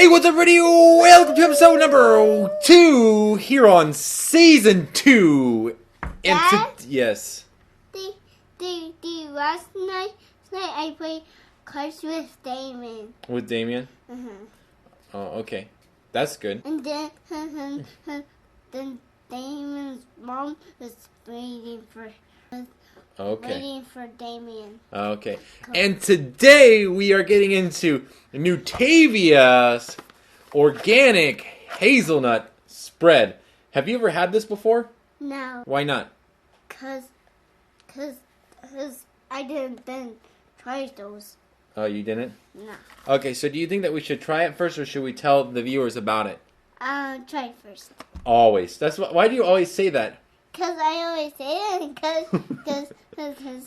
Hey, what's up, everybody? Welcome to episode number 2 here on season 2. And Dad? yes. The last night I played cards with Damon. With Damien? Uh-huh. Oh, okay. That's good. And then Damon's mom was waiting for Damien. Okay. And today we are getting into Nutiva's organic hazelnut spread. Have you ever had this before? No. Why not? Cause I didn't try those. Oh, you didn't? No. Okay, so do you think that we should try it first, or should we tell the viewers about it? Try it first. Always. Why do you always say that? Cause I always say it. Cause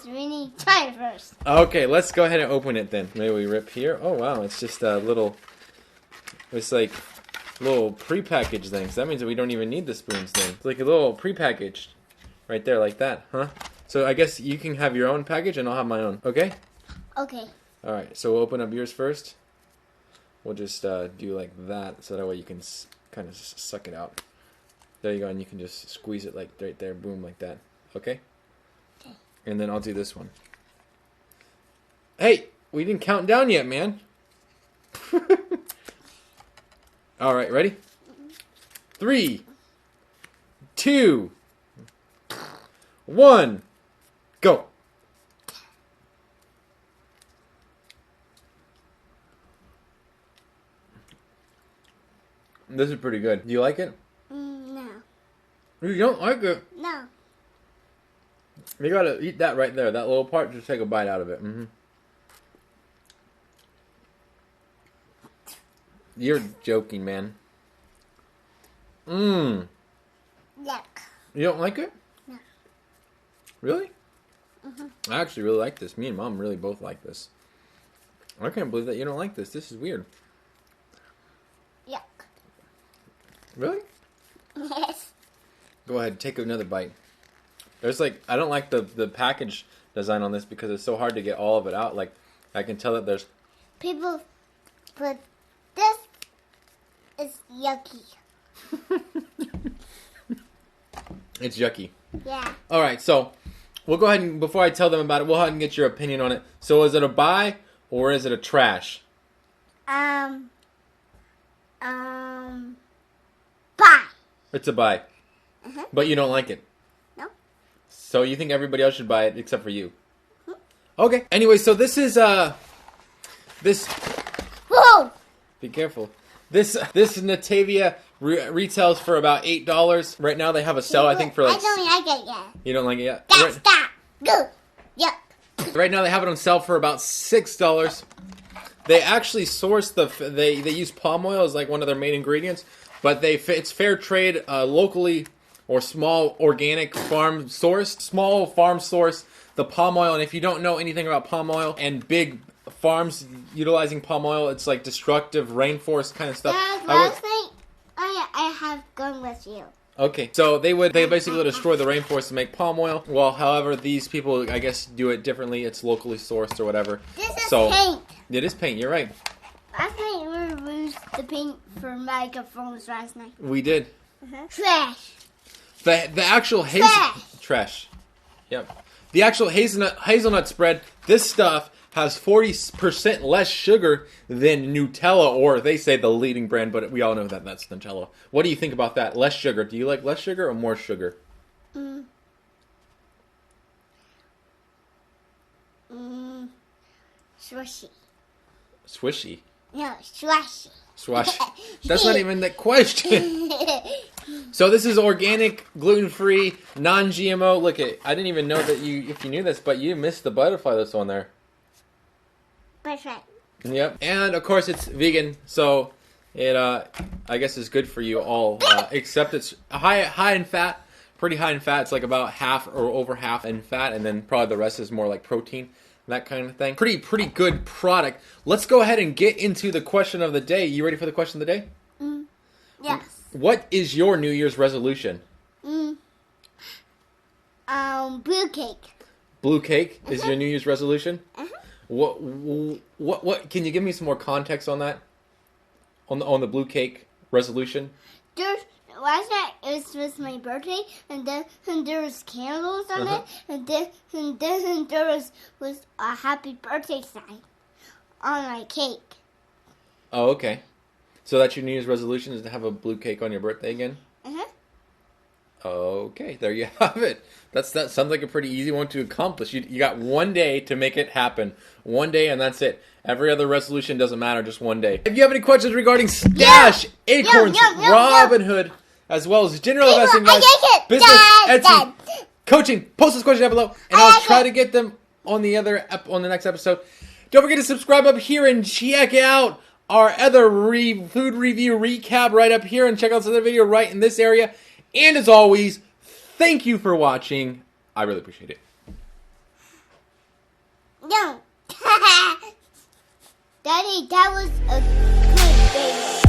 we need to try it first. Okay, let's go ahead and open it then. Maybe we rip here. Oh wow, it's just a little. It's like little prepackaged things. That means that we don't even need the spoons then. It's like a little prepackaged, right there, like that, huh? So I guess you can have your own package and I'll have my own. Okay? Okay. All right. So we'll open up yours first. We'll just do like that, so that way you can kind of suck it out. There you go, and you can just squeeze it like right there, boom, like that. Okay? Okay. And then I'll do this one. Hey, we didn't count down yet, man. All right, ready? 3, 2, 1, go. This is pretty good. Do you like it? No. You don't like it? No. You gotta eat that right there. That little part, just take a bite out of it. You're joking, man. Yuck. You don't like it? No. Really? I actually really like this. Me and Mom really both like this. I can't believe that you don't like this. This is weird. Yuck. Really? Yes. Go ahead, take another bite. There's like, I don't like the package design on this because it's so hard to get all of it out. Like, I can tell that there's... People, but this is yucky. It's yucky. Yeah. Alright, so, we'll go ahead and, before I tell them about it, we'll go ahead and get your opinion on it. So, is it a buy or is it a trash? Bye. It's a buy. But you don't like it. No. So you think everybody else should buy it except for you? Okay. Anyway, so this is this. Whoa! Be careful. This Nutiva retails for about $8. Right now they have a sale. I think for like. I don't like it yet. You don't like it yet? Stop. Go. Yuck. Right now they have it on sale for about $6. They actually source they use palm oil as like one of their main ingredients, but it's fair trade, locally or small organic farm sourced. Small farm source the palm oil, and if you don't know anything about palm oil and big farms utilizing palm oil, it's like destructive rainforest kind of stuff. Dad, last night I have gone with you. Okay, so they basically destroy the rainforest to make palm oil. Well, however, these people, I guess, do it differently. It's locally sourced or whatever. This is paint. It is paint. You're right. Last night we used the paint for microphones last night. We did. Trash. The actual trash. Yep. The actual hazelnut spread. This stuff has 40% less sugar than Nutella, or they say the leading brand, but we all know that that's Nutella. What do you think about that? Less sugar. Do you like less sugar or more sugar? Swishy. Swishy. No, swashy. Swash. That's not even the question. So this is organic, gluten-free, non-GMO. Look at, I didn't even know that if you knew this, but you missed the butterfly that's on there. That's right. Yep. And of course it's vegan, so it I guess is good for you all, except it's high in fat, pretty high in fat. It's like about half or over half in fat, and then probably the rest is more like protein, that kind of thing. Pretty good product. Let's go ahead and get into the question of the day. You ready for the question of the day? Yes. What is your New Year's resolution? Blue cake. Blue cake is your New Year's resolution? Uh-huh. What? Can you give me some more context on that? on the blue cake resolution? Last night it was my birthday, and there was candles on it, and then there was a happy birthday sign on my cake. Oh, okay. So that's your New Year's resolution, is to have a blue cake on your birthday again? Okay, there you have it. That sounds like a pretty easy one to accomplish. You got one day to make it happen. One day, and that's it. Every other resolution doesn't matter, just one day. If you have any questions regarding Stash, Acorns, Robinhood, as well as general investing, guys, business, Etsy, coaching, post those questions down below, and I'll try to get them on the next episode. Don't forget to subscribe up here and check out our other food review recap right up here, and check out this other video right in this area. And as always, thank you for watching. I really appreciate it. No. Daddy, that was a good video.